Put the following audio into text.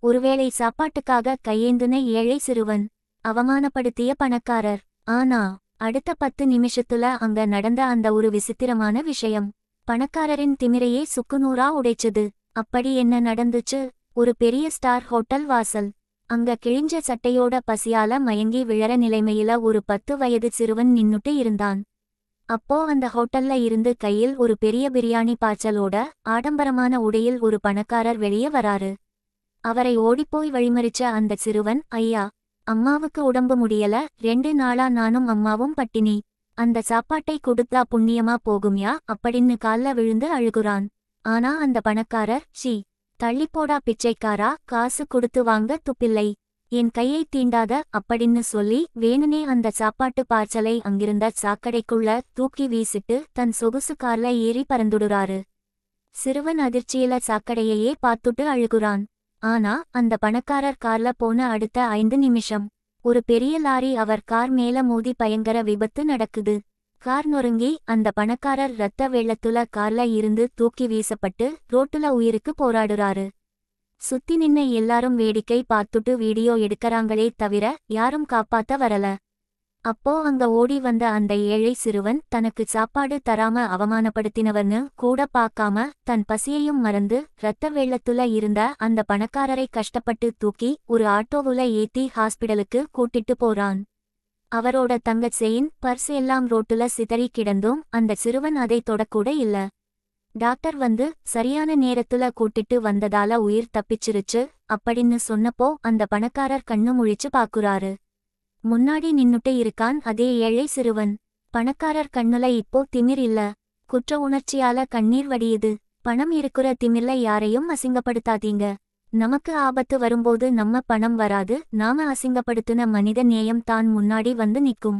ஒருவேளை சாப்பாட்டுக்காக கையேந்துன ஏழை சிறுவன், அவமானப்படுத்திய பணக்காரர். ஆனா அடுத்த 10 நிமிஷத்துல அங்க நடந்த அந்த ஒரு விசித்திரமான விஷயம் பணக்காரரின் திமிரையே சுக்குநூறா உடைச்சுது. அப்படி என்ன நடந்துச்சு? ஒரு பெரிய ஸ்டார் ஹோட்டல் வாசல். அங்க கிழிஞ்ச சட்டையோட பசியால மயங்கி விழற நிலைமையில ஒரு 10 வயது சிறுவன் நின்னுட்டு இருந்தான். அப்போ அந்த ஹோட்டல்ல இருந்து கையில் ஒரு பெரிய பிரியாணி பார்சலோட ஆடம்பரமான உடையில் ஒரு பணக்காரர் வெளியே வராரு. அவரை ஓடிப்போய் வழிமறிச்ச அந்த சிறுவன், ஐயா, அம்மாவுக்கு உடம்பு முடியல, 2 நாளா நானும் அம்மாவும் பட்டினி. அந்த சாப்பாட்டை கொடுத்தா புண்ணியமா போகும்யா அப்படின்னு கால்ல விழுந்து அழுகுறான். ஆனா அந்த பணக்காரர், ஷீ, தள்ளிப்போடா பிச்சைக்காரா, காசு கொடுத்து வாங்க துப்பில்லை, என் கையை தீண்டாத அப்படின்னு சொல்லி வேணுனே அந்த சாப்பாட்டு பார்சலை அங்கிருந்த சாக்கடைக்குள்ள தூக்கி வீசிட்டு தன் சொகுசு கார்ல ஏறி பறந்துடுறாரு. சிறுவன் அதிர்ச்சியில சாக்கடையையே பார்த்துட்டு அழுகுறான். ஆனா அந்த பணக்காரர் கார்ல போன அடுத்த 5 நிமிஷம் ஒரு பெரிய லாரி அவர் கார் மேல மோதி பயங்கர விபத்து நடக்குது. கார் நொறுங்கி அந்த பணக்காரர் இரத்த வெள்ளத்துல கார்ல இருந்து தூக்கி வீசப்பட்டு ரோட்டுல உயிருக்கு போராடுறாரு. சுத்தி நின்ன எல்லாரும் வேடிக்கை பார்த்துட்டு வீடியோ எடுக்கறாங்களே தவிர யாரும் காப்பாத்த வரல. அப்போ அங்க ஓடி வந்த அந்த ஏழை சிறுவன் தனக்கு சாப்பாடு தராம அவமானப்படுத்தினவர்னு கூட பார்க்காம தன் பசியையும் மறந்து இரத்த வெள்ளத்துல இருந்த அந்த பணக்காரரை கஷ்டப்பட்டு தூக்கி ஒரு ஆட்டோவுல ஏத்தி ஹாஸ்பிடலுக்கு கூட்டிட்டு போறான். அவரோட தங்க செயின், பர்ஸ் எல்லாம் ரோட்டுல சிதறி கிடந்தும் அந்த சிறுவன் அதை தொடக்கூட இல்ல. டாக்டர் வந்து சரியான நேரத்துல கூட்டிட்டு வந்ததால உயிர் தப்பிச்சிருச்சு அப்படின்னு சொன்னப்போ அந்த பணக்காரர் கண்ணு முழிச்சு பாக்குறாரு. முன்னாடி நின்னுட்டு இருக்கான் அதே ஏழை சிறுவன். பணக்காரர் கண்ணுல இப்போ திமிர் இல்ல, குற்ற உணர்ச்சியால கண்ணீர் வடியுது. பணம் இருக்கிற திமிர்ல யாரையும் அசிங்கப்படுத்தாதீங்க. நமக்கு ஆபத்து வரும்போது நம்ம பணம் வராது, நாம அசிங்கப்படுத்தின மனித நேயம் தான் முன்னாடி வந்து நிக்கும்.